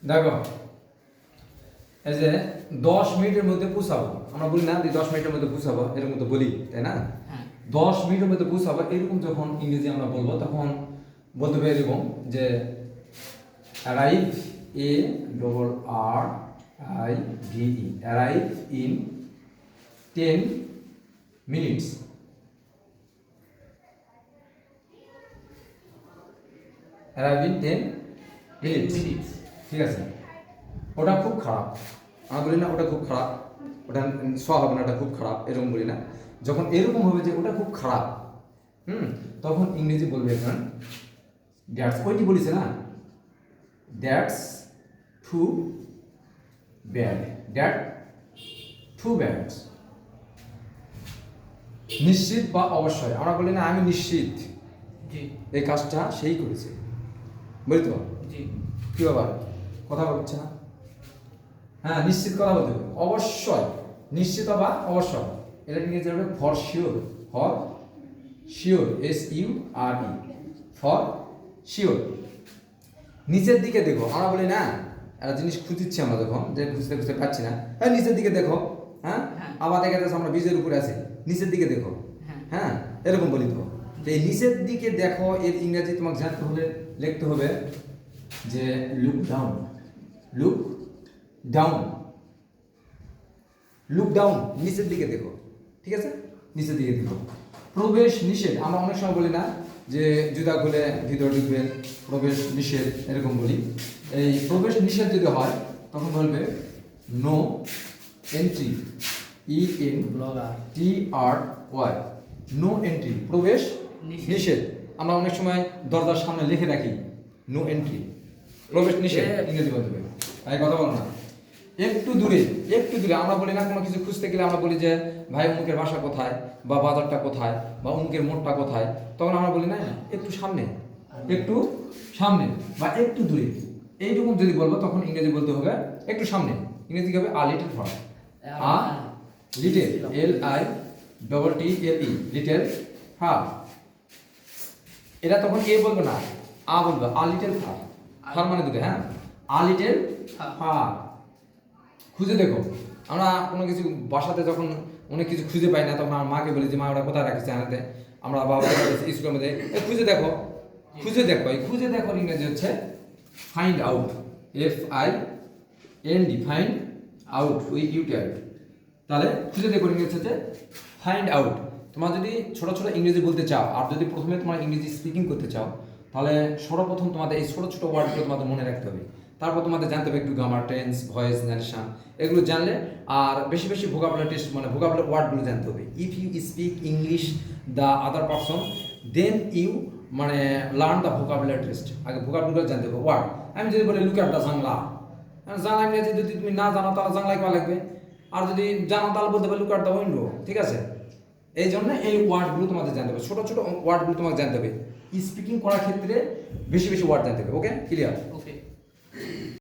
দেখো এই যে 10 মিনিটের মধ্যে পৌঁছাবো, আমরা বলি না যে 10 মিনিটের মধ্যে পৌঁছাবো, এরকম তো বলি তাই না? 10 মিনিটের মধ্যে পৌঁছাবো এরকম যখন ইংরেজি আমরা বলবো তখন বলতে হবে এরকম যে arrive, A double R I V E, arrive in 10 minutes. Arrive in 10 minutes, ঠিক আছে? ওটা খুব খারাপ, আমরা বলি না ওটা খুব খারাপ, ওটা স হবে না, ওটা খুব খারাপ, এরকম বলি না। যখন এরকম হবে যে ওটা খুব খারাপ, তখন ইংরেজি বলবে এখন দ্যাটস, ওইটি বলিছে না, that's too bad, that too bad. নিশ্চিত বা অবশ্যই, আমরা বলি না আমি নিশ্চিত এই কাজটা সেই করেছে, বলি তো কি বাবা কথা বলছে না? হ্যাঁ, নিশ্চিত কথা বলতে হবে, অবশ্যই, নিশ্চিত বা অবশ্যই, এটা ইংরেজি হবে for sure, for sure, SURE, for sure. নিচের দিকে দেখো, আমরা বলি না একটা জিনিস খুঁজছি আমরা যখন যে খুঁজতে খুঁজতে পাচ্ছি না, হ্যাঁ নিচের দিকে দেখো, হ্যাঁ আবার দেখা যাচ্ছে আমরা বীজের উপরে আছি, নিচের দিকে দেখো, হ্যাঁ এরকম বলি তো। এই নিচের দিকে দেখো এর ইংরেজি তোমাকে জানতে হলে লিখতে হবে যে look down, look down, look down, নিচের দিকে দেখো, ঠিক আছে? নিচের দিকে দেখো। প্রবেশ নিষেধ, আমরা অনেক সময় বলি না যে জুতা খুলে ভিতরে ঢুকবেন, প্রবেশ নিষেধ এরকম বলি। এই প্রবেশ নিষেধ যদি হয় তখন বলবে no entry, ENTRY, no entry, প্রবেশ নিষেধ। আমরা অনেক সময় দরজার সামনে লিখে রাখি নো এন্ট্রি, প্রবেশ নিষেধ ইংরেজি বলতে হবে, তাই কথা বলো না। একটু দূরে, একটু দূরে, আমরা বলি না কোনো কিছু খুঁজতে গেলে আমরা বলি যে ভাই অমুকের বাসা কোথায়, বা বাজারটা কোথায়, বা অমুকের মোড়টা কোথায়, তখন আমরা বলি না একটু সামনে, একটু সামনে বা একটু দূরে, এইটুকু যদি বলবো তখন ইংরেজি বলতে হবে একটু সামনে, ইংরেজি হবে a little far, a little, LITTLE, little far. এটা তখন এ বলবো না, আ বলবো, আ লিটল ফার, ফার মানে দূরে, হ্যাঁ আ লিটল ফার। খুঁজে দেখো, আমরা কোনো কিছু বাসাতে যখন অনেক কিছু খুঁজে পাই না তখন আমার মাকে বলি যে মা ওটা কোথায় রাখছে আনাতে, আমরা বাবা স্কুলের মধ্যে খুঁজে দেখো, খুঁজে দেখো, এই খুঁজে দেখো ইংরেজি হচ্ছে find out, FIND, find out, we UTI. তাহলে খুঁজে দেখো ইংরেজি হচ্ছে ফাইন্ড আউট। তোমরা যদি ছোট ছোট ইংরেজি বলতে চাও আর যদি প্রথমে তোমরা ইংরেজি স্পিকিং করতে চাও তাহলে সর্বপ্রথম তোমাদের এই ছোট ছোট ওয়ার্ডগুলো তোমাদের মনে রাখতে হবে, তারপর তোমাদের জানতে হবে একটু গ্রামার, টেন্স, ভয়েস, ন্যারেশন, এগুলো জানলে আর বেশি বেশি ভোকাবুলারি টেস্ট মানে ভোকাবুলারি ওয়ার্ডগুলো জানতে হবে। If you speak English the other person then you মানে লার্ন দ্য ভোকাবুলারি টেস্ট, আগে ভোকাবুলারি জানতে হবে ওয়ার্ড। আমি যদি বলি লুক অ্যাট দ্য জাংলা, জাংলা ইংরেজি যদি তুমি না জানো তাহলে জাংলাই করা লাগবে, আর যদি জানো তাহলে বলতে পারবে লুক অ্যাট দ্য উইন্ডো, ঠিক আছে? এই জন্য এই ওয়ার্ডগুলো তোমাদের জানতে হবে, ছোট ছোট ওয়ার্ডগুলো তোমাকে জানতে হবে, স্পিকিং করার ক্ষেত্রে বেশি বেশি ওয়ার্ড জানতে হবে। ওকে, ক্লিয়ার?